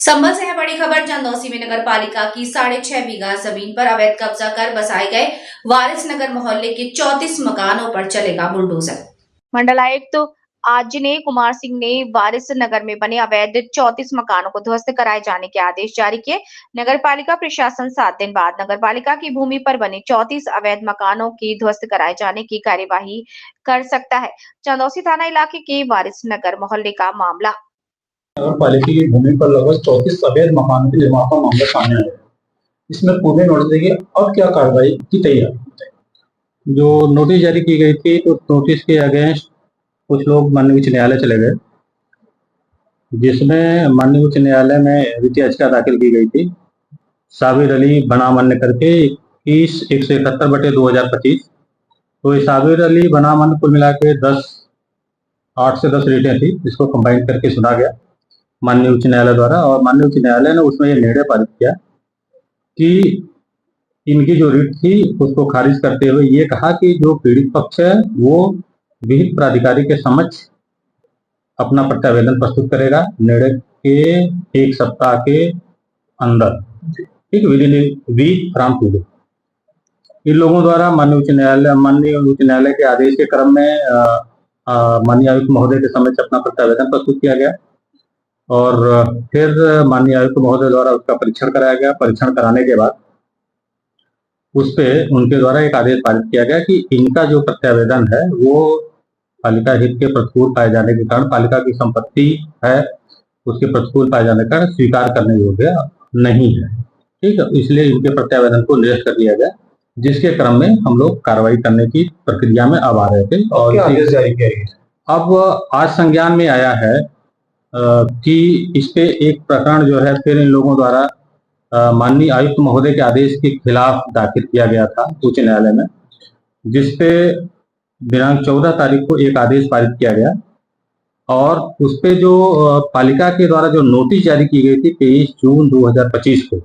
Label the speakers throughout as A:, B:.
A: संभल से है बड़ी खबर। चंदौसी में नगर पालिका की 6.5 बीघा जमीन पर अवैध कब्जा कर बसाए गए वारिस नगर मोहल्ले के 34 मकानों पर चलेगा बुलडोजर।
B: मंडलायुक्त तो आंजनेय कुमार सिंह ने वारिस नगर में बने अवैध 34 मकानों को ध्वस्त कराए जाने के आदेश जारी किए। नगर पालिका प्रशासन 7 दिन बाद नगर पालिका की भूमि पर बने 34 अवैध मकानों की ध्वस्त कराए जाने की कार्यवाही कर सकता है। चंदौसी थाना इलाके के वारिस नगर मोहल्ले का मामला।
C: नगर पालिका की भूमि पर लगभग 34 अवैध मकानों के निर्माण का मामला सामने आया है। इसमें पूरे नोटिस देंगे। अब क्या कार्रवाई की तैयारी?
D: जो नोटिस जारी की गई थी तो नोटिस के अगेंस्ट कुछ लोग माननीय उच्च न्यायालय चले गए, जिसमें माननीय उच्च न्यायालय में रिट याचिका दाखिल की गई थी। साबिर अली बनाम अन्य करके 21-171/2025। तो ये साबिर अली बनाम अन्य कुल मिला के 8 से 10 रिटें थी, इसको कंबाइन करके सुना गया माननीय उच्च न्यायालय द्वारा। और माननीय उच्च न्यायालय ने उसमें यह निर्णय पारित किया कि इनकी जो रिट थी उसको खारिज करते हुए ये कहा कि जो पीड़ित पक्ष है वो विहित प्राधिकारी के समक्ष अपना प्रत्यावेदन प्रस्तुत करेगा निर्णय के 1 सप्ताह के अंदर, ठीक, within week from today. इन लोगों द्वारा माननीय उच्च न्यायालय के आदेश के क्रम में माननीय आयुक्त महोदय के समक्ष अपना प्रत्यावेदन प्रस्तुत किया गया और फिर माननीय आयुक्त महोदय द्वारा उसका परीक्षण कराया गया। परीक्षण कराने के बाद उस पे उनके द्वारा एक आदेश पारित किया गया कि इनका जो प्रत्यावेदन है वो पालिका हित के प्रतिकूल पाए जाने के कारण, पालिका की संपत्ति है उसके प्रतिकूल पाए जाने के कारण स्वीकार करने योग्य नहीं है, ठीक है। इसलिए इनके प्रत्यावेदन को निरस्त कर दिया गया, जिसके क्रम में हम लोग कार्रवाई करने की प्रक्रिया में अब आ रहे थे। और
C: आदेश जारी किया गया।
D: अब आज संज्ञान में आया है कि इस पे एक प्रकरण जो है फिर इन लोगों द्वारा माननीय आयुक्त महोदय के आदेश के खिलाफ दाखिल किया गया था उच्च न्यायालय में, जिसपे दिनांक 14 तारीख को एक आदेश पारित किया गया और उसपे जो पालिका के द्वारा जो नोटिस जारी की गई थी 23 जून 2025 को,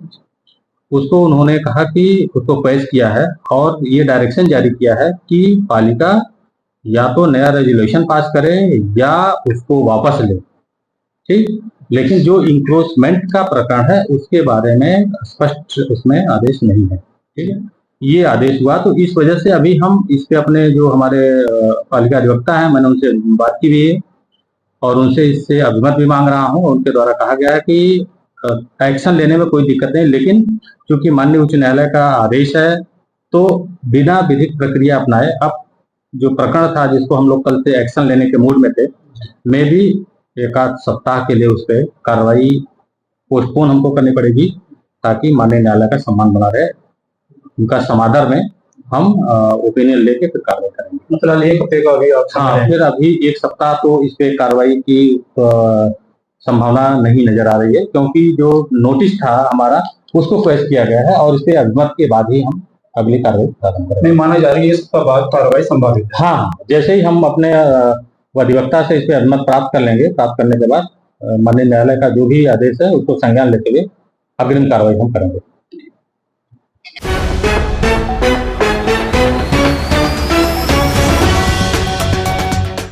D: उसको उन्होंने कहा कि उसको पेश किया है और ये डायरेक्शन जारी किया है कि पालिका या तो नया रेजोल्यूशन पास करे या उसको वापस ले, ठीक। लेकिन जो इंक्रोचमेंट का प्रकरण है उसके बारे में स्पष्ट उसमें आदेश नहीं है, ठीक है। ये आदेश हुआ तो इस वजह से अभी हम इस पे अपने जो हमारे पालिका अधिवक्ता हैं, मैंने उनसे बात की भी है और उनसे इससे अभिमत भी मांग रहा हूं। उनके द्वारा कहा गया है कि एक्शन लेने में कोई दिक्कत नहीं, लेकिन चूंकि माननीय उच्च न्यायालय का आदेश है तो बिना विधिक प्रक्रिया अपनाए अब जो प्रकरण था जिसको हम लोग कल से एक्शन लेने के मूड में थे, मैं भी 1 सप्ताह के लिए उस पर कार्रवाई पोस्टपोन हमको करनी पड़ेगी ताकि माननीय न्यायालय का सम्मान बना रहे। उनका समादर में हम ओपिनियन लेके फिर कार्रवाई करेंगे।
C: मतलब 1 हफ्ते का अभी
D: हाँ, फिर अभी 1 सप्ताह तो इस पे कार्रवाई की संभावना नहीं नजर आ रही है, क्योंकि जो नोटिस था हमारा उसको पेश किया गया है और इस पे अभिमत के बाद ही हम अगली कार्रवाई प्रारंभ करेंगे।
C: नहीं माना जा रही है, इसका बाद कार्रवाई संभावित।
D: हाँ, जैसे ही हम अपने अधिवक्ता से इस पे अनुमति प्राप्त कर लेंगे, प्राप्त करने के बाद माननीय न्यायालय का जो भी आदेश है उसको संज्ञान लेते हुए अग्रिम कार्रवाई हम करेंगे।